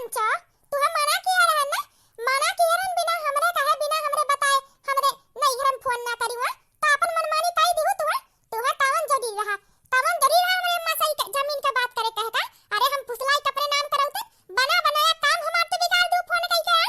बुढ़ंचा, तू हम मना किया रहा ना, मना किया रन बिना हमरे कहे, बिना हमरे बताए, हमरे नहीं हम फोन ना करिवा, तो अपन मनमानी काई दिहु तू कौन जड़ी रहा हमरे अम्मा सही जमीन का बात करे कहता। अरे हम फुसलाई कपड़े नाम कराउते, बना बनाया काम हमार तो बिगाड़ दू फोन कई के।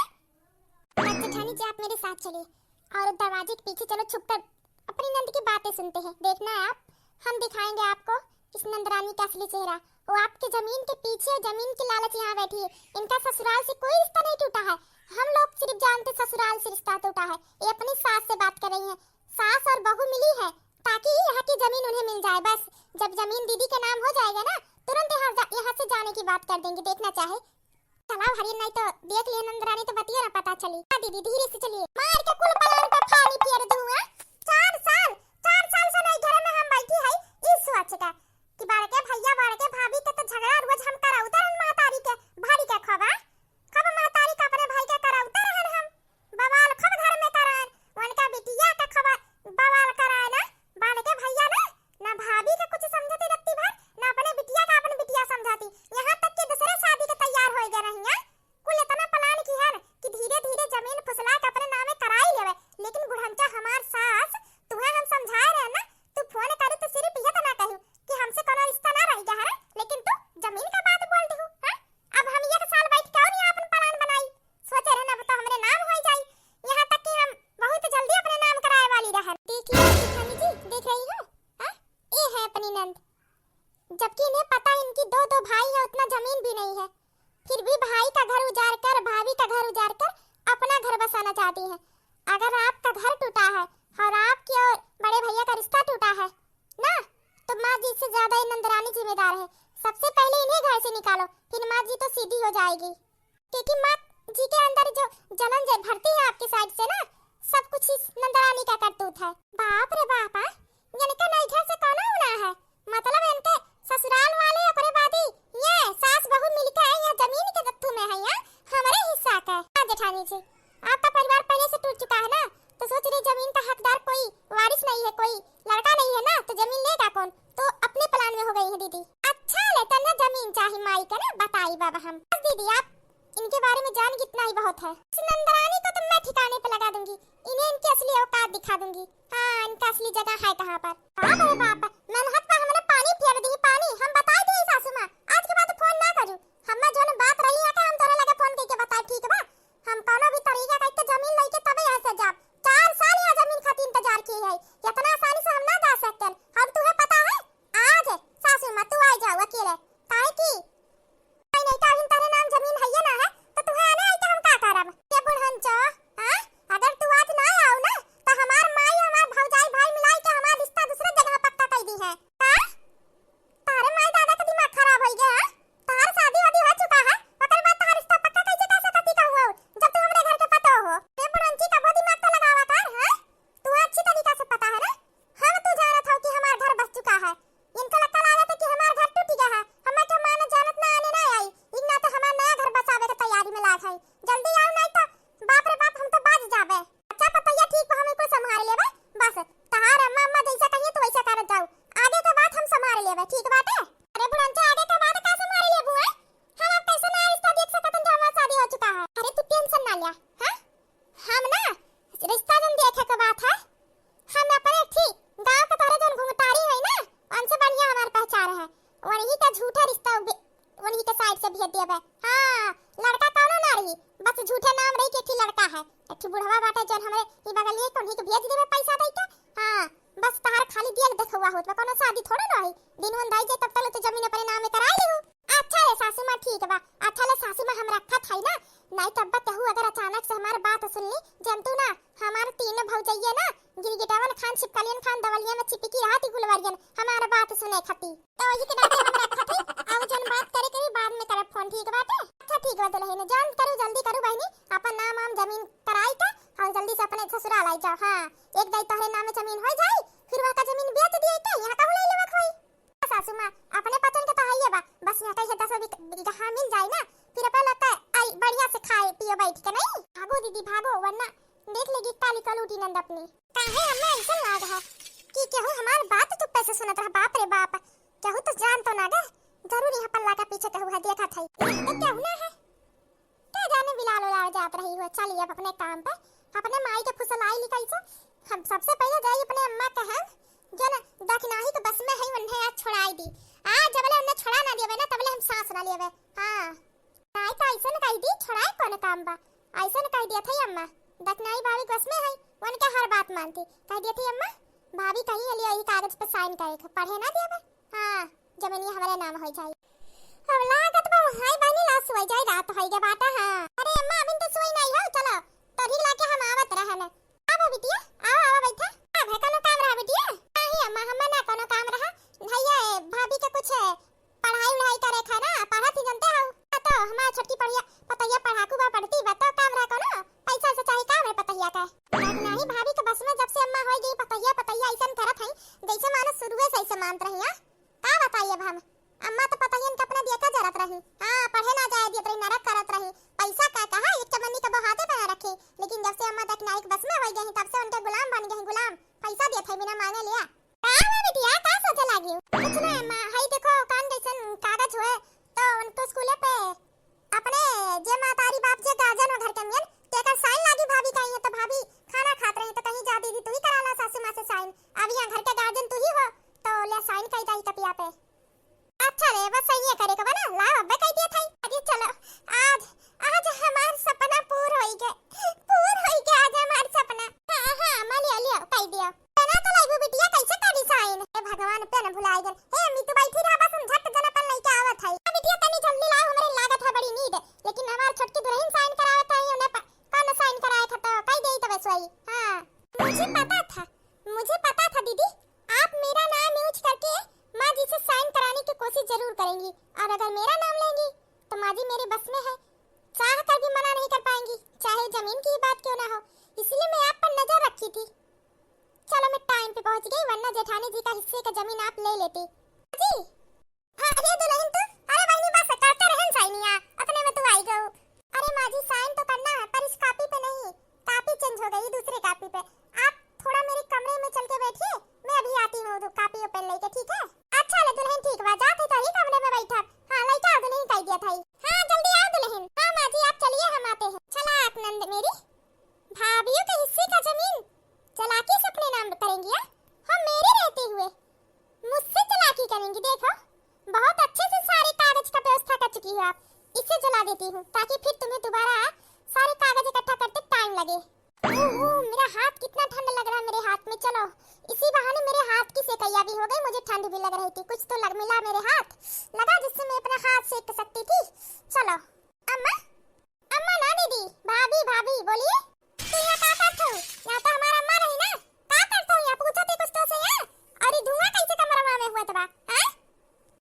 बस जेठानी जी आप मेरे साथ चलिए और दरवाजे के पीछे चलो, छुपकर अपनी नंद की बातें सुनते हैं। देखना है आप, हम दिखाएंगे आपको इस नंदरानी का असली चेहरा। वो आपके जमीन के पीछे, जमीन की लालच यहाँ बैठी है। इनका ससुराल से कोई रिश्ता नहीं टूटा है, हम लोग सिर्फ जानते ससुराल से रिश्ता टूटा है। ये अपनी सास से बात कर रही है, सास और बहू मिली है ताकि यहाँ की जमीन उन्हें मिल जाए। बस जब जमीन दीदी के नाम हो जाएगा ना, तुरंत यहाँ से जाने की बात कर देंगे। देखना चाहे चलाओ हरियर, नहीं तो देख लिए नंदरानी तो बतिया ना पता चली। दीदी धीरे से चलिए, मार के कुल पलान पे पानी फेर दूंगा। 4 साल से नहीं घर में हम बैठी है इस सोच का कि बाड़के भैया बाड़के भाभी के तो झगड़ा रोज हम कराउता रहन। मातारी के भारी के खबा खब मातारी का अपने भाई के कराउता रहन, हम बवाल खब घर में करान, उनका बिटिया का खबर बवाल कराए ना। बाड़के भैया ना भाभी का कुछ समझती रखती भर, ना अपने बिटिया का अपन बिटिया समझाती। यहाँ तक कि दूसरे शादी के तैयार हो गए रहिया। कुल इतना प्लान की है कि धीरे धीरे जमीन फुसला के अपने नामे कराई लेवे। लेकिन बुढ़ंचा हमार सास, तुम्हें हम समझाए रहे ना, तू फोन करे तो सिर्फ यह तो ना कहू कि हमसे कोनो रिश्ता ना रह गया है, लेकिन तू जमीन का बात बोल दू। हां अब हम 1 साल बैठ के और यहाँ अपन प्लान बनाई, सोचे रहे ना तो हमरे नाम हो जाई। यहाँ तक कि हम बहुत जल्दी अपने नाम कराए वाली रहे। देखिए जेठानी जी, देख रही हो, हां ये है अपनी नंद। जबकि इन्हें पता है इनकी दो भाई है, उतना जमीन भी नहीं है, फिर भी भाई का घर उजाड़ कर, भाभी का घर उजाड़ कर अपना घर बसाना चाहती है। अगर आपका घर टूटा है और आपके और बड़े भैया का रिश्ता टूटा है ना, तो माँ जी से ज्यादा नंदरानी जिम्मेदार है। सबसे पहले इन्हें घर से निकालो, फिर माँ जी तो सीधी हो जाएगी। क्योंकि माँ जी के अंदर जो जलन भरती है आपकी साइड से ना, सब कुछ इस नंदरानी का करतूत है। बाप रे बाप, इनका नहीं घर से कौन होना है, मतलब इनके ससुराल वाले अपने बादी ये सास बहू मिलकर यहाँ जमीन के गत्थू में है, यहाँ हमारे हिस्सा का है। जेठानी जी आपका परिवार पहले से टूट चुका है ना, तो सोच रही जमीन का हकदार कोई वारिस नहीं है, कोई लड़का नहीं है ना, तो जमीन लेगा कौन? तो अपने प्लान में हो गई है दीदी। अच्छा लेता ना जमीन चाहिए माई का ना, बताई बाबा हम। दीदी आप इनके बारे में जान कितना ही बहुत है। इस नंदरानी को तो मैं ठिकाने पे लगा दूंगी, इन्हें इनकी असली औकात दिखा दूंगी। हाँ इनका असली जगह है कहाँ पर। बाप रे बाप, मेहनत पर हमने पानी फेर दी, पानी हम बताई दी सासू माँ। आज के बाद फोन ना करू, हम जो बात रही है हम तोरे लगे फोन करके बताए, ठीक बा? हम कोनो भी तरीका का जमीन लेके तबे यहाँ से जाब। 4 साल यहाँ जमीन खातिर इंतजार की है, इतना आसानी से हम ना जा सकते। हम तुम्हें पता है आज सासू माँ तू आ जाओ अकेले, काहे की नहीं तो इन तेरे नाम जमीन है ना है, तो तुम्हें आने आई तो हम का करब? ये बुढ़ंचा, हां अगर तू आज ना आओ ना, तो हमार माई हमार भौजाई भाई मिलाई के हमार रिश्ता दूसरे जगह पक्का कर दी है। हां तारे माई दादा का दिमाग खराब हो गया है, तार शादी वादी हो चुका है, ओकर बाद तार रिश्ता पक्का कैसे कर सकती का हुआ जब तू हमरे घर के पतो हो? ये बुढ़ंची का बहुत दिमाग तो लगावा कर, हां तू अच्छी तरीका से पता है ना, हम तू जानत हो कि हमार घर बस चुका है। इनको लगता लागत है कि हमार घर टूट गया है, हमें के माने जानत ना आने ना आई, इतना तो हमार नया घर बसावे के तैयारी में लाग है। जल्दी आओ नहीं तो बाप रे बाप हम तो बाज जाबे। अच्छा पतैया ठीक हम को संभाल लेबे, बस तहार अम्मा अम्मा जैसा कहिए तो वैसा करत जाओ, आगे के बात हम संभाल लेबे, ठीक बात है? अरे बुढ़ंचा आगे के बात का संभाल लेबू है, हम अब कैसे नया रिश्ता देख सकत जब हमार शादी हो चुका है। अरे तू टेंशन ना लिया, हां हम ना रिश्ता जन देखे के बात है, हम अपने ठीक गांव के तोरे जन घुमतारी है ना, उनसे बढ़िया हमार पहचान है, वही का झूठा रिश्ता वही के साइड से भेज देबे। हां लड़का कौनो ना रही, बस झूठे नाम रही के ठीक लड़का है, एक बुढ़वा बाटे जन हमरे ई बगल लिए कोनी के भेज देबे पैसा दे के। हां बस तहार खाली दिल देखवा होत बा, कोनो शादी थोड़ा ना है, दिन वन दाई जे तब तक तो जमीन अपने नाम में करा लेहू। अच्छा रे सासू मां ठीक बा, अच्छा ले सासू मां हम रखत है ना, नहीं तब कहू अगर अचानक से हमार बात सुन ली जंतु ना, हमार तीनों भौजैया ना गिरगिटावन खान छिपकलियन खान दवलिया में चिपकी रहती गुलवरियन हमार बात सुने खाती, तो वही के डाटे हम रखत है। अब जन बात करे के बाद में करब फोन, ठीक बाटे? अच्छा ठीक बात है ना, जान करू जल्दी करू बहनी, अपन नाम आम जमीन कराई का और जल्दी से अपने ससुराल आई जाओ। हां एक दाई तोहरे नाम में जमीन हो जाई, फिर वहां का जमीन बेच दिए तो यहां का ले लेबा कोई। सासू मां अपने पतन के तो है बा, बस यहाँ कहीं 10 बीघा मिल जाए ना, फिर अपन लगता आई बढ़िया से खाए पिए बैठ के। नहीं भागो दीदी भागो, वरना देख लेगी काली कलूटी नंद अपनी। काहे हमें ऐसा लाग है कि केहू हमार बात तो पैसे सुनत रहा, बाप रे बाप केहू तो जान तो ना दे, जरूर यहाँ पर लाका पीछे कहू है देखा था, तो केहू ना है जात रही हो। चलिए अब अपने काम पे, अपने माई के फुसलाई लिखाई से हम सबसे पहले जाई अपने अम्मा के हम जो ना दखनाही के बस में है उन्हें आज छोड़ाई दी। आज जबले उन्हें छोड़ा ना दिए ना तबले हम सांस ना लेवे। हां नहीं तो ऐसा न कह दी छोड़ाए कौन काम बा, ऐसा न कह दिया थी अम्मा दखनाही भाभी के बस में है उनके हर बात मानती। कह दिया थी अम्मा भाभी कहीं लिए यही कागज पे साइन करे पढ़े ना देवे। हां जमीनी हमारे नाम हो जाए। अब लागत बा हाय बनी ला सोई जाए रात होई के बाटा। हां अरे अम्मा अभी तो सोई नहीं हो, चलो तभी लाके हम आवत रहन। आ बिटिया आओ आओ बैठा। अब है कोनो काम रहा बिटिया? नहीं अम्मा हम ना कोनो काम रहा भैया भाभी के कुछ पढ़ाई उढ़ाई करे खा ना पढ़त ही जानते हो तो हमारा छोटी पढ़िया पतैया पढ़ाकू बा पढ़ती बा तो काम रहा कोनो पैसा से चाहे काम है पतैया का। नहीं भाभी के बस में जब से अम्मा होई गई पतैया पतैया ऐसा करत है जैसे मानो शुरुए से ऐसे मानत रही। का बताइए अब हम अम्मा तो पतैयन के अपना दिया का जरत रही। हां पढ़े ना जाए दिए तो नरक करत रही। पैसा का कहा एक चमन्नी का बहाते पे रखे, लेकिन जब से अम्मा तक नाइक बस में हो गई तब से उनके गुलाम बन गए। गुलाम पैसा दिया था बिना मांगे लिया। का है बिटिया का सोचे लागी? कुछ ना अम्मा हई देखो कान जैसन कागज हुए तो उनको स्कूल पे अपने जे मातारी बाप जे गार्जियन घर के मियन तेकर साइन लागी भाभी कहीं है तो भाभी खाना खात रही तो कहीं जा दीदी तू ही कराला सासू मां से साइन। अब यहां घर के गार्जियन तू ही हो तो ले साइन कई दाई तपिया पे। अच्छा रे बस सही है करे के बना ला अब कह दिया था। अरे चलो आज आज हमार सपना पूरा होई के आज हमार सपना। हां हां मालिया लिया कह दिया ना तो लाइबो बिटिया कैसे करी साइन। ए भगवान पे न भुलाई गन। ए मी तो बैठी रहा बस झट जना पर नहीं के आवत है। बिटिया तनी जल्दी लाओ हमरे लागत है बड़ी नींद, लेकिन हमार छोटकी दुल्हन साइन करावत है उन्हें कौन साइन कराया था तो कह देई तो बस वही। हां मुझे पता था दीदी आप मेरा नाम यूज करके माँ जी से साइन कराने की कोशिश जरूर करेंगी और अगर मेरा नाम लेंगी तो माँ जी मेरे बस में है, चाह कर भी मना नहीं कर पाएंगी चाहे जमीन की बात क्यों ना हो। इसलिए मैं आप पर नजर रखी थी। चलो मैं टाइम पे पहुंच गई वरना जेठानी जी का हिस्से का जमीन आप ले लेती। जी हां अरे दुल्हन तू अरे बहनी बस करते रहन साइनिया अपने में तू आई गो। अरे माँ जी साइन तो करना है पर इस कॉपी पे नहीं, कॉपी चेंज हो गई दूसरे कॉपी पे। आप थोड़ा मेरे कमरे में चल के बैठिए मैं अभी आती हूं तो कॉपी ओपन लेके ठीक है। अच्छा ले दुल्हन ठीक बा जाते तो ही कमरे में बैठा। हां लइका दुल्हन कह दिया था। हां जल्दी आओ दुल्हन। हां माँ जी आप चलिए हम आते हैं। चला आप नंद मेरी भाभियों के हिस्से का जमीन चलाकी से अपने नाम करेंगी। हम मेरे रहते हुए मुझसे चलाकी करेंगी। देखो बहुत अच्छे से सारे कागज का व्यवस्था कर चुकी हो आप, इसे जला देती हूँ ताकि फिर तुम्हें दोबारा सारे कागज इकट्ठा करते टाइम लगे। मेरा हाथ कितना ठंडा लग रहा है मेरे हाथ में। चलो इसी बहाने मेरे हाथ की सेकैया भी हो गई, मुझे ठंड भी लग रही थी कुछ तो लग मिला मेरे हाथ लगा जिससे मैं अपना हाथ सेक सकती थी। चलो अम्मा अम्मा ना दीदी भाभी भाभी बोलिए तू यहाँ क्या करते हो? यहाँ तो हमारा अम्मा रही ना क्या करते हो यहाँ पूछो थे कुछ तो से यहाँ। अरे धुआं कैसे कमरा में हुआ था हां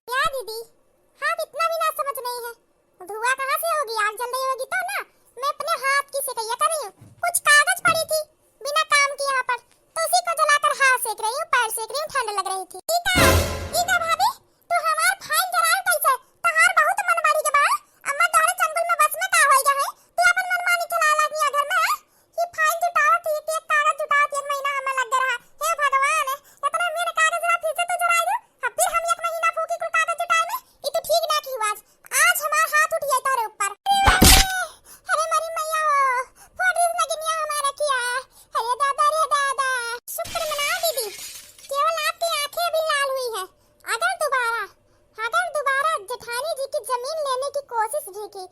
क्या दीदी? हाथ इतना भी ना समझ नहीं है, धुआं कहाँ से होगी? आग जल रही होगी तो ना। मैं अपने हाथ की सेकैया कर रही हूँ, कुछ कागज पड़ी थी बिना काम के यहाँ पर तो उसी को जलाकर हाथ सेक रही हूँ पैर सेक रही हूँ ठंड लग रही थी। ईका भाभी तू हमार फाइन जलाल कैसे? तहार बहुत मनमानी के बा अम्मा तोहरे चंगुल में बस में का होई गए तू अपन मनमानी चला लगी घर में। ये फाइन जुटावत एक एक कागज जुटावत एक महीना हमें लग रहा। हे भगवान इतना मेरे कागज रा फिर से तो जला दूं अब फिर हम एक महीना फूकी कुल कागज जुटाए में ये तो ठीक ना की आज हमार हाथ उठ गया तारे ऊपर। अरे मरी मैया फोड़ीज लगनिया हमारा किया। अरे दादा रे दादा शुक्र मना दीदी केवल आपकी आंखें भी लाल हुई है। अगर दोबारा जेठानी जी की जमीन लेने की कोशिश भी की,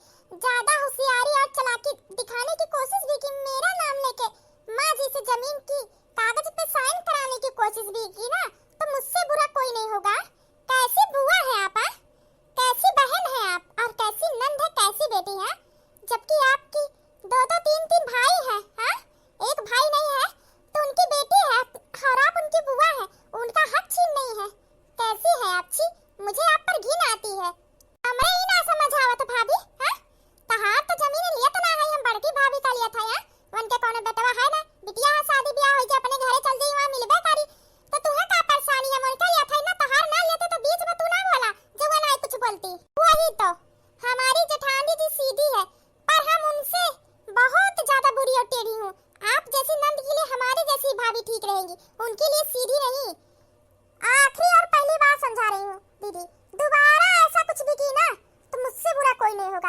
ज्यादा होशियारी और चालाकी दिखाने की कोशिश भी की, मेरा नाम लेके माँ जी से जमीन की कागज पे साइन कराने की कोशिश भी की ना तो मुझसे बुरा कोई नहीं होगा। कैसी बुआ है आप? कैसी बहन है आप और कैसी नंद है कैसी बेटी है? जबकि आपकी दो दो तीन तीन भाई हैं। हाँ एक भाई नहीं है तो उनकी बेटी है और आप उनकी बुआ है, उनका हक छीन नहीं है। कैसी है आप? छी मुझे आप पर घिन आती है। हमें ही ना समझ आवत भाभी। हां तहार तो जमीन लिया तो ना है हम बड़की भाभी का लिया था यार उनके कोनो बेटवा है ना बिटिया शादी ब्याह हो जाए अपने घरे चल जाई वहां मिलबे करी तो तुम्हें का परेशानी है? उनका लिया था ना तहार ना लेते तो बीच में तू ना बोला जब ना कुछ बोलती। वही तो हमारी जेठानी जी सीधी है पर हम उनसे बहुत ज्यादा बुरी और टेढ़ी हूं। आप जैसी नंद के लिए हमारी जैसी भाभी ठीक रहेगी, उनके लिए सीधी नहीं। आखिरी और पहली बार समझा रही हूँ दीदी दोबारा ऐसा कुछ भी की ना तो मुझसे बुरा कोई नहीं होगा।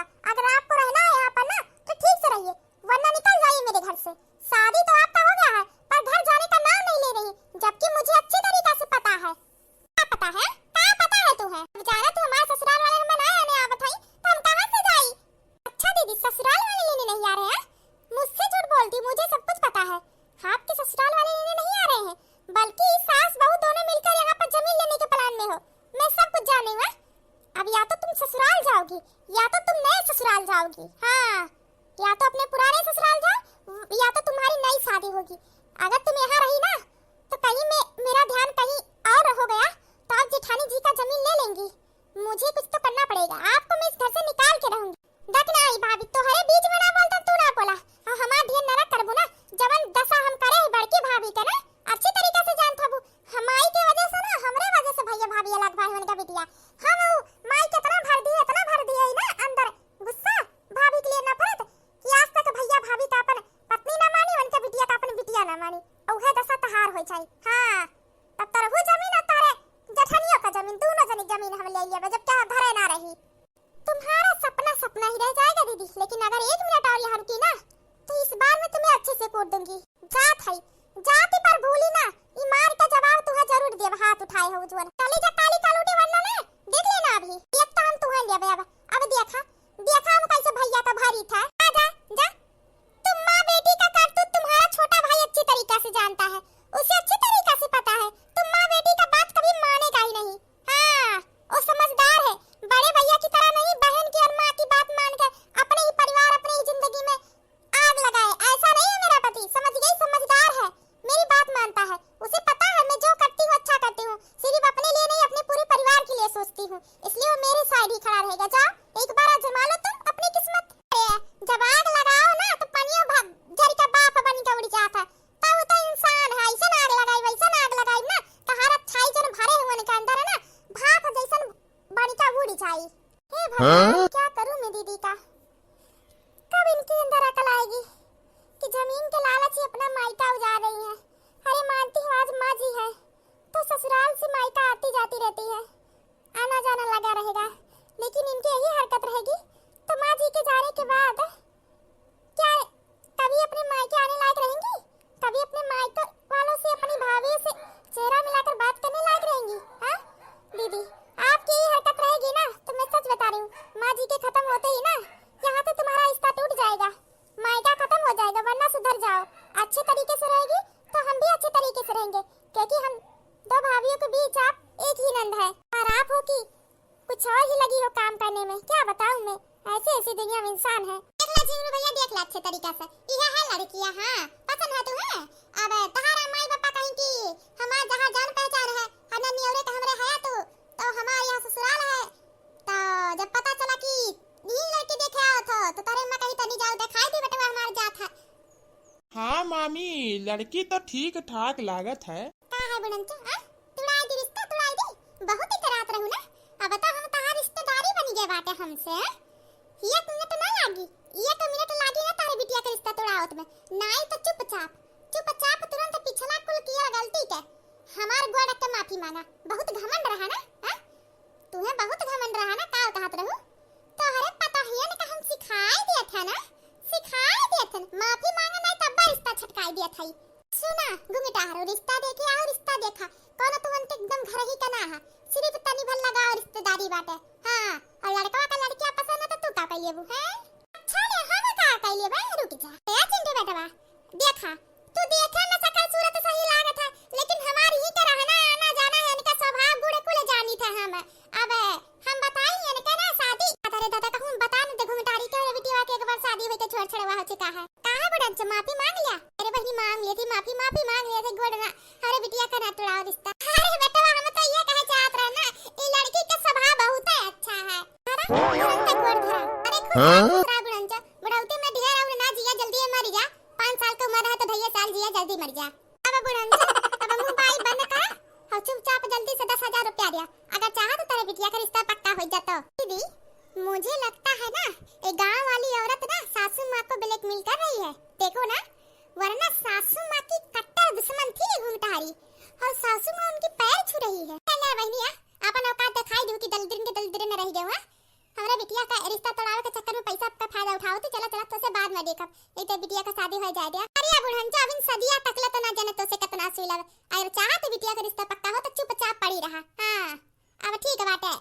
ससुराल वाले लेने नहीं आ रहे हैं? मुझसे झूठ बोलती, मुझे सब कुछ पता है। आपके ससुराल वाले लेने नहीं आ रहे हैं, बल्कि सास बहू दोनों मिलकर यहाँ पर जमीन लेने के प्लान में हो। मैं सब कुछ जानी हूँ। अब या तो तुम ससुराल जाओगी या तो तुम नए ससुराल जाओगी। हाँ, या तो अपने पुराने ससुराल जाओ या तो तुम्हारी नई शादी होगी। अगर तुम यहाँ रही ना तो कहीं मेरा ध्यान कहीं और हो गया तो आप जेठानी जी का जमीन ले लेंगी। मुझे कुछ तो करना पड़ेगा, आपको मैं इस घर से निकाल के रहूंगी। देखना आई भाभी तोहरे बीच में ना बोलता तू ना बोला और हमार ढेर नरक करबू ना। जवन दशा हम करे बड़की भाभी के ना अच्छी तरीके से जान थाबू। हमारी के वजह से ना हमरे वजह से भैया भाभी अलग भाई होने का बिटिया हम माई के इतना भर दी है ना अंदर गुस्सा भाभी के लिए नफरत कि आज तक भैया भाभी का अपन पत्नी ना मानी उनके बिटिया का अपन बिटिया ना मानी। ओहे दशा तहार होई जाई। हां तब तरहु जमीन और तारे जठनियों का जमीन दोनों जनी जमीन हम ले लिए जब क्या घरे ना रही। तुम्हारा सपना ही रह जाएगा दीदी, लेकिन अगर 1 मिनट और यहाँ रुकी ना तो इस बार मैं तुम्हें अच्छे से कूट दूंगी। जाति पर भूली ना, ईमान का जवाब तुम्हें जरूर देब। हाथ उठाए हो जुअन काली जा काली कालूटी वरना ना देख लेना। अभी एक तो हम तुम्हें लेबे। अब देखा हम कैसे भैया का भारी था। जा तुम माँ बेटी का करतूत तुम्हारा छोटा भाई अच्छी तरीके से जानता है, उसे अच्छी तरीके से पता है। तुम माँ बेटी का बात कभी मानेगा ही नहीं। हाँ वो समझदार है, बड़े भैया की तरह नहीं बहन की और माँ की बात मानकर अपने ही परिवार अपनी ही जिंदगी में आग लगाए। ऐसा नहीं है मेरा पति, समझ गई, समझदार है, मेरी बात मानता है। उसे पता है मैं जो करती हूँ अच्छा करती हूँ, सिर्फ अपने लिए नहीं अपने पूरे परिवार के लिए सोचती हूँ, इसलिए वो मेरे साइड ही खड़ा रहेगा। जाओ एक बार आजमा लो तुम अपनी किस्मत। जब आग लगाओ ना तो पनियों जरी का बाप बन के उड़ जाता है। तब तो इंसान है, ऐसा आग लगाई वैसा आग लगाई ना तहार अच्छाई जन भरे हुए के अंदर है ना भाप जैसन बन के उड़ जाई। हे भगवान क्या करूं मैं दीदी का, कब इनके अंदर अकल आएगी कि जमीन के लालच ही अपना मायका उजाड़ रही है। अरे मानती हूँ आज माँ जी है तो ससुराल से मायका आती जाती रहती है, आना जाना लगा रहेगा, लेकिन इनकी यही हरकत रहेगी तो माँ जी के जाने के बाद क्या कभी अपने मायके आने लायक रहेंगी, कभी अपने मायके वालों से अपनी भाभी से चेहरा मिलाकर बात करने लायक रहेंगी। हाँ दीदी आपकी यही हरकत रहेगी ना तो मैं सच बता रही हूँ, माँ जी के खत्म होते ही ना यहाँ से तुम्हारा रिश्ता टूट जाएगा, मायका खत्म हो जाएगा। वरना सुधर जाओ, अच्छे तरीके से रहेगी तो हम भी अच्छे तरीके से रहेंगे, क्योंकि हम 2 भाभियों के बीच आप एक ही नंद है और आप हो कि कुछ और ही लगी हो काम करने में। क्या बताऊं मैं, ऐसे दुनिया में इंसान है। देख ला झिंगुर भैया, देख ला अच्छे तरीके से, यह है लड़कियां। हाँ पसंद है तुम्हें। अब तहारा माई बापा कहीं की हमार जहाँ जान पहचान है अनन्या औरे हमरे है तो हमारे यहाँ ससुराल है। तो जब पता चला कि ये लड़की देखे आओ तो तारे मैं कहीं तो नहीं जाऊं, दिखाई दी बेटा हमार जात है। हाँ मामी लड़की तो ठीक ठाक लागत है। का है बुनंचा? हां तुड़ाई दी रिश्ता तुड़ाई दी, बहुत ही करात रहू ना। अब तो हम तार रिश्तेदारी बन गए बाटे हमसे। 1 मिनट ना लागी, 1 मिनट लागी ना तारे बिटिया के रिश्ता तोड़ावत में। नहीं तो चुपचाप तुरंत पिछला कुल किया गलती के हमार गोड़ के माफी मांगा। बहुत घमंड रहा ना। हां तुम्हें बहुत घमंड रहा ना, का कहत रहू तो अरे पता ही है ना हम सिखाई दिया था ना, माफी मांगा नहीं तब रिश्ता छटकाई दिया था। सुना घुमिटा हरो रिश्ता देखे आओ रिश्ता देखा कौन तो उनके एकदम घर ही का ना है, सिर्फ तनी भर लगाओ रिश्तेदारी बाटे। हां और लड़का का लड़कियां पसंद है तो तू का कहिए वो है। अच्छा ने हम का कहिए बे, रुक जा ए चिंटू बेटवा, देखा तू देखा ना सकल सूरत सही लागत है, लेकिन हमारी ही का रहना आना जाना है, इनका स्वभाव बूढ़े कुल जानी था हम। अब हम बताई इनका ना शादी अरे दादा कहूं बता न देखो मिटारी के बेटिया के एक बार शादी होई के छोड़ छड़वा हो चुका है। कहां बड़न से माफी मांग लिया, अरे बहनी मांग ली थी माफी मांग लिया थे गोड़ना। अरे बिटिया का ना तोड़ाओ रिश्ता। अरे बेटा हम तो ये कहे चाहत रहे ना ये लड़की का स्वभाव बहुत है अच्छा है। अरे तुरंत गोड़ धरा, अरे खुद बुढ़ंचा बुढ़ौती में ढेर और ना जिया जल्दी मर जा, 5 साल का उम्र है तो ढेर साल जिया जल्दी मर जा। अब बुढ़ंचा अब मोबाइल बंद कर और चुपचाप जल्दी से 10,000 रुपया दिया, अगर चाहा तो तेरे बिटिया का रिश्ता पक्का हो जाता। दीदी मुझे लगता है ना ये गांव वाली औरत ना सासू माँ को ब्लैकमेल कर रही है, देखो ना, वरना सासू माँ की कट्टर दुश्मन थी घुमटारी और सासू माँ उनकी पैर छू रही है। चल बहनिया अपन औकात दिखाई दो कि दलदरे न रह जाओ। हमरा बिटिया का रिश्ता तोड़ावे के चक्कर में पैसा का फायदा उठाओ तो चला तो से बाद में देखब, नहीं तो बिटिया का शादी हो जाए। अरे बुढ़ंचा अबिन सदिया तकले तो ना जाने तो से कितना सुई लगे, अगर चाहा तो बिटिया का रिश्ता पक्का हो तो चुपचाप पड़ी रहा। हां अब ठीक है बाटे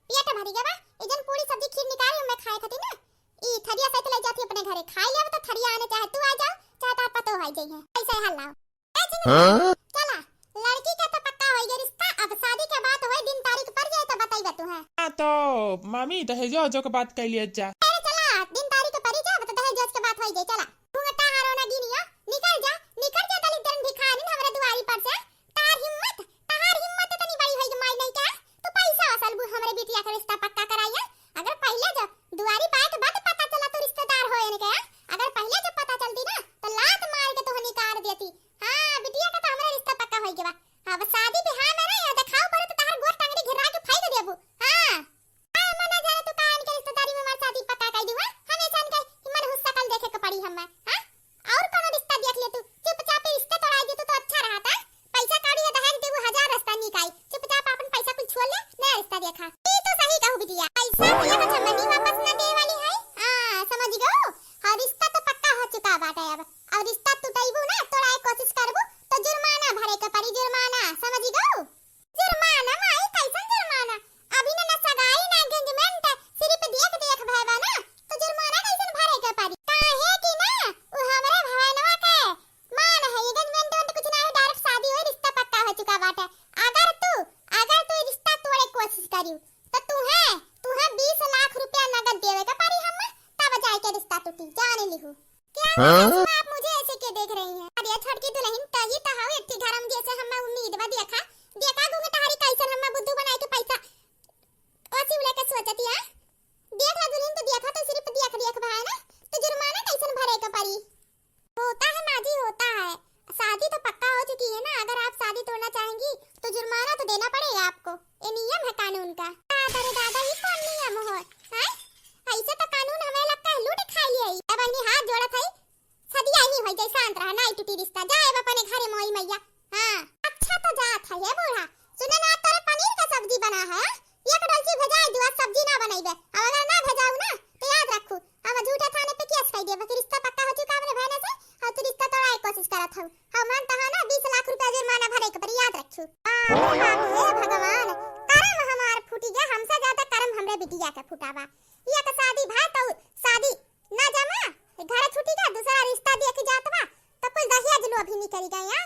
पेट भरी गवा, इजन पूरी सब्जी खीर निकाल मैं खाए खाती ना ई थरिया चला लड़की का तो पक्का हो गया रिश्ता, अब शादी के बात होई, दिन तारीख पड़ जाए तो बताइबे तू है। हाँ तो मामी दहेजो जो के बात कर लिया जा। अरे चला दिन तारीख पड़ी जा तो दहेज के बात होई जाए। चला घूंघटा हारोना गिनिया, निकल जा दलित जन भिखारी हमरे दुआरी पर से। तार हिम्मत तनी बड़ी होई माई नहीं क्या तू पैसा वसूल बु हमरे बिटिया का रिश्ता पक्का कराइए। अगर पहले जो दुआरी पाए के बाद पता चला तू रिश्तेदार होए ने क्या, अगर पहले जब पता चलती ना तो लात मार के तो निकाल देती। हां बिटिया का तो हमरे रिश्ता पक्का होई गवा। अब शादी बिहार में ना दिखाओ पर तो तहर गोर टांगड़ी घिरा के फाई देबू। हां मना जाने तू कान के रिश्तेदारी में हमार शादी पक्का कर दूंगा, हमेशा इनके मन हुस्सा कल देखे के पड़ी हमें। हां और कोनो रिश्ता देख ले तू, चुपचाप रिश्ता तोड़ा दे तो अच्छा रहता। पैसा काढ़ी दहेज देबू हजार रास्ता निकाई, चुपचाप अपन पैसा कुछ छोड़ ले, नया रिश्ता देखा। ई तो सही कहू बिटिया, पैसा ये तो मनी वापस ना दे वाली है। हां समझ गयो, और रिश्ता तो पक्का हो चुका बाटे। अब रिश्ता टूटाइबू ना तोड़ाए कोशिश करबू तो जुर्माना भरे के पड़ी, जुर्माना समझ गयो। जुर्माना माई कैसन जुर्माना, अभी ना सगाई ना एंगेजमेंट, सिर्फ देख भैबा ना तो जुर्माना कैसन भरे के पड़ी। काहे कि ना उ हमरे भवनवा के मान है, एंगेजमेंट तो कुछ ना है, डायरेक्ट शादी होई, रिश्ता पक्का हो चुका बाटे। अगर तू रिश्ता तोड़े कोशिश करियो तो तू है 20 लाख रुपया नगद देवे के पड़ी हमें, तब जाए के रिश्ता टूटी, जाने लिहू। क्या आप मुझे ऐसे के देख रही हैं? अरे छोटकी दुल्हन तही तो हाउ इतनी धर्म जैसे हमें उम्मीद बा देखा घूंघटा हरी कैसन हमें बुद्धू बनाए के पैसा ओसी उले के सोचती है। देख ला दुल्हन तो देखा तो सिर्फ देख भाई ना, तो जुर्माना कैसन भरे के पड़ी। होता है माजी होता है, शादी तो पक्का हो चुकी है ना, अगर आप शादी तोड़ना चाहेंगी तो जुर्माना तो देना पड़ेगा आपको, ये नियम है कानून का। अरे दादा ये कौन नियम हो है? ऐसे तो कानून हमें लगता है लूट खा लिए। अब अन्य हाथ जोड़ा था सदिया ही होई जाए, शांत रहा ना टूटी रिश्ता, जाए अपने घरे मोई मैया। हां अच्छा तो जात है ये बूढ़ा, सुने ना तेरे पनीर का सब्जी बना है, एक डलची भेजाई दुआ सब्जी ना बनाइबे, अब अगर ना भेजाऊ ना तो याद रखू अब झूठे थाने पे केस कर देबे कि रिश्ता पक्का हो चुका हमरे बहन से, और तू रिश्ता तोड़ाए कोशिश करत हऊ। हम तहा ना 20 लाख रुपया जुर्माना भरे के पड़ी, याद रखू। हे भगवान करम हमार फूटी गया, हमसे ज्यादा करम हमरे बिटिया के फुटावा। ये का शादी भाई तो शादी ना जमा घर छुटी का दूसरा रिश्ता देख जात बा तो कुछ दहेज लो भी नहीं करी गया,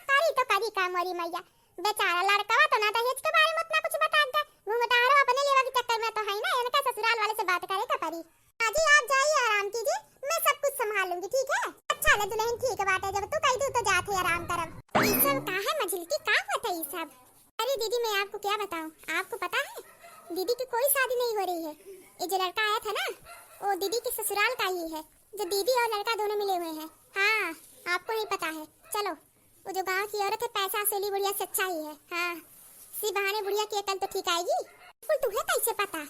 करी का मोरी मैया। बेचारा लड़का तो ना दहेज के बारे में उतना कुछ बता दे, घूंघटारो अपने लेवा के चक्कर में तो है ना, इनका ससुराल वाले से बात करे का पड़ी। हाजी आप जाइए आराम कीजिए, मैं सब कुछ संभाल लूंगी ठीक है। अच्छा ले दुल्हन ठीक बात है, जब तू कह दू तो जात है आराम करब। ये सब का है मझिल की का होता है ये सब? अरे दीदी मैं आपको क्या बताऊं, आपको पता है दीदी की कोई शादी नहीं हो रही है। ये जो लड़का आया था ना वो दीदी के ससुराल का ही है, जो दीदी और लड़का दोनों मिले हुए हैं। हाँ आपको नहीं पता है, चलो वो जो गांव की औरत है पैसा असेली बुढ़िया से अच्छा ही है। हाँ सी बहाने बुढ़िया की अकल तो ठीक आएगी। फुल तुम्हें कैसे पता?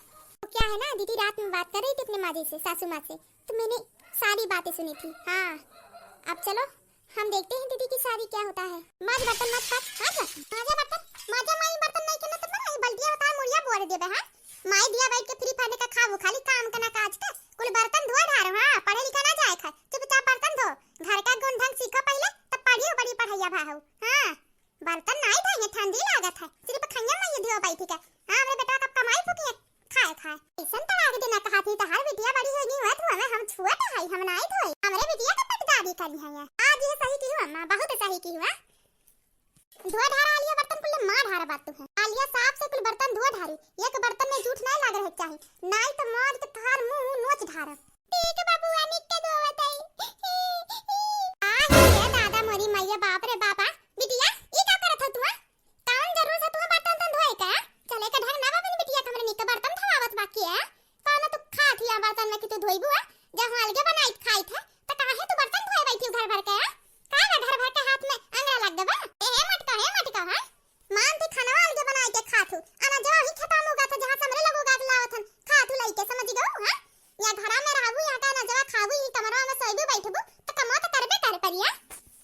तो क्या है ना दीदी रात में बात कर रही थी अपने माँ जी से, सासू माँ से, तो मैंने सारी बातें सुनी थी। हाँ अब चलो हम देखते हैं दीदी की शादी क्या होता है। माज बर्तन मत काट, माजा माई बर्तन नहीं करना तो बना बल्टिया होता है मुड़िया बोल दे बे। हां माई दिया बैठ के फ्री फायर का खाओ, खाली काम करना काज का कुल बर्तन धोआ ढारो। हां पढ़े लिखा ना जाए खा, चुपचाप बर्तन धो, घर का गुण ढंग सीखो पहले तब पढ़ियो बड़ी पढ़ैया भाऊ। हां बर्तन नहीं धोएंगे ठंडी लागत है, सिर्फ खंजा में धो बैठी का। हां मेरे बेटा कब कमाई फुकी खाए ऐसन तो आगे देना कहा थी, तो हर बिटिया बड़ी होगी मत हुआ हम छुआ तो है हम नहीं धोए, हमरे बिटिया का पटदारी करी है। आज ये सही की हुआ मां, बहुत सही की हुआ। धोआ ढारा आलिया बर्तन कुल मां ढारा बात तू है, आलिया साफ से कुल बर्तन धोआ ढारी, एक बर्तन में झूठ नहीं लाग रहे चाहिए, नहीं तो मार के थार मुंह नोच ढारा। ठीक बाबू निक के धोवत है। आ ये दादा मोरी मैया बाप रे बापा, बिटिया ई का करत ह तू? कौन जरूर है तू बर्तन धोए का? चले का ढंग ना बाबू बिटिया हमरे निक बर्तन धोवावत बाकी है, कौन तू खात हिया बर्तन में कि तू धोइबू? जहां अलगे बनाई खाई था त काहे तू बर्तन धोए बैठी घर भर के? का घर भर के हाथ में अंगड़ा लग गबा? ए मटका हां मान थी खाना अलगे बनाई के खाथू, अना जो ही खत्म होगा था जहां हमरे लगोगा लावत हन खाथू लई के, समझ गयो? हां या घरा में रहबू या का ना जवा खाबू ही कमरा में सोइबू बैठबू त कमा त करबे कर परिया।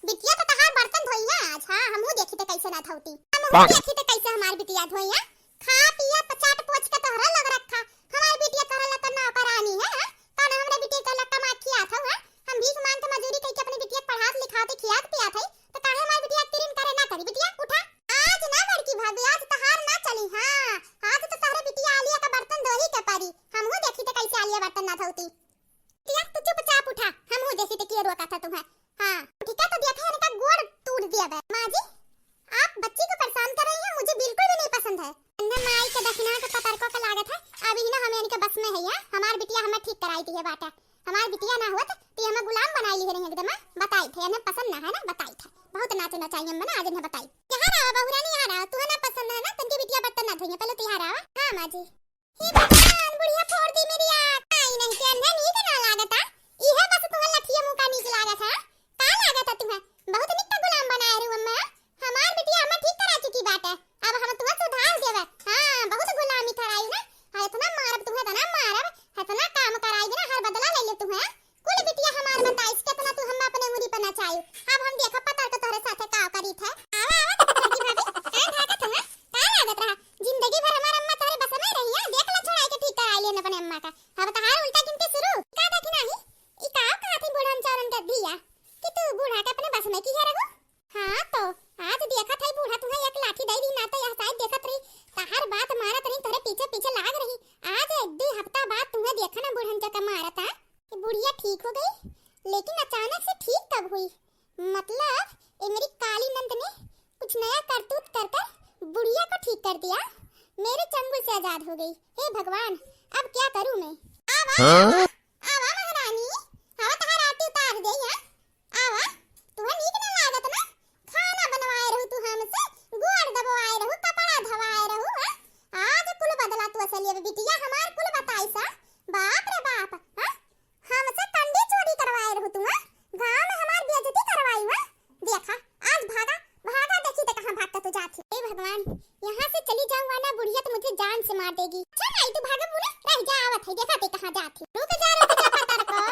बिटिया तो तहार बर्तन धोइया आज। हां हमहू देखी त कैसे ना धौती, हमहू देखी त कैसे हमार बिटिया धोइया, खा पिया पचाट पोछ के तोहरा लग रखा। हमार बिटिया तोहरा ला त ना करानी है। हां कौन हमरे बिटिया का लक्का मा खिया था? हां हम भीख मांग के मजूरी कई के अपनी बिटिया पढ़ात लिखाते खियात पियात है, तो काहे हमार बिटिया तिरिन करे ना करी? बिटिया उठा आज ना बड़की भाभी, आज तहार ना चली। हां आज तो तहरे बिटिया आलिया का बर्तन धोही के पारी, हमहू देखी त कैसे आलिया बर्तन ना धोती। बिटिया तू चुपचाप उठा, हमहू देखी त के रोका था तुम्हें। हां ठीक है तो देखा है का गोड़ टूट दिया बे। मां जी थे ना पसंद ना है ना बताई था बहुत नाचे नचाई हम ना आज ना बताई यहाँ रहा बहुरानी यहाँ रहा तू ना पसंद है ना तनके बिटिया बर्तन ना धोइए पहले तू यहाँ रहा हां मां जी हे भगवान बुढ़िया फोड़ दी मेरी आंख आई नहीं के अंदर नीक ना लागता इहे बस तुम्हारा लठिया मुंह का नीक लागत है का लागत तुम्हें बहुत निक गुलाम बनाए रू अम्मा हमार बिटिया हम ठीक करा चुकी बात है अब हम तुम्हें सुधार देवे हां बहुत गुलामी कराई ना है इतना मारब तुम्हें तना मारब इतना काम कराई ना हर बदला ले ले तुम्हें कुल बिटिया हमार बता इसके तना तू हम अपने मुरी पर नचाई अब हम देखा पता तो तोरे साथे का करी थे आवा आवा लड़की भाभी का भागत है का लागत रहा जिंदगी भर हमार अम्मा तोरे बस में रही है देख ले छोड़ाई के ठीक कराई लेने अपने अम्मा का अब तो हार उल्टा गिनती शुरू का देखी नहीं ई का थी बूढ़न चारण कर दिया कि तू बूढ़ा के अपने बस में की है रहो हां तो आज देखा था बूढ़ा तुम्हें एक लाठी दे दी ना तो यह शायद देखत रही ताहर बात मारत रही तोरे पीछे पीछे लाग रही आज एक दो हफ्ता बाद तुम्हें देखा ना बूढ़न चका मारता कि बुढ़िया ठीक हो गई लेकिन अचानक से ठीक कब हुई मतलब ये मेरी काली नंद ने कुछ नया करतूत कर कर बुढ़िया को ठीक कर दिया मेरे चंगुल से आजाद हो गई हे भगवान अब क्या करूं मैं आवा आवा महारानी आवा तहार आरती उतार दे या आवा तुम्हें नीक न लागत ना खाना बनवाए रहू तू हमसे गोड़ दबवाए रहू कपड़ा धवाए रहू हां आज कुल बदला तू असलिए बिटिया हमार कुल बताई सा बाप रे बाप हां हमसे कंडी चोरी करवाए रहू तू हां गांव में हमार बेइज्जती करवाई हां देखा आज भागा भागा देखी तो कहां भागता तू जाती हे भगवान यहां से चली जाऊं वरना बुढ़िया तो मुझे जान से मार देगी अच्छा नहीं तू भागा बुढ़े रह जा आवत है देखा ते कहां जाती रुक जा पत्थर को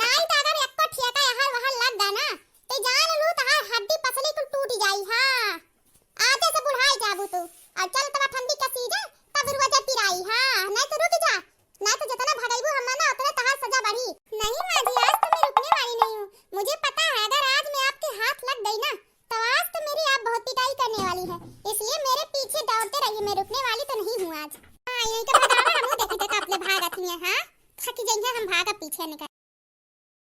नहीं तो अगर एक को ठेका यहां वहां लग गया ना तो जान लू तो हड्डी पसली कुल टूट जाई हां आते से बुढ़ाई जाबू तू और चल तब ठंडी का सीजन तब रुआ पिराई हां नहीं तो रुक जा नहीं तो जितना भगाईबू हम ना उतना तहार सजा बढ़ी नहीं मां जी आज तो मैं रुकने वाली नहीं हूं मुझे पता है अगर आज मैं आपके हाथ लग गई ना तो आज तो मेरी आप बहुत पिटाई करने वाली है इसलिए मेरे पीछे दौड़ते रहिए मैं रुकने वाली तो नहीं हूं आज हां यही का भगावा हम देखी तक अपने भागत में हां थकी जाएंगे हम भागा पीछे निकल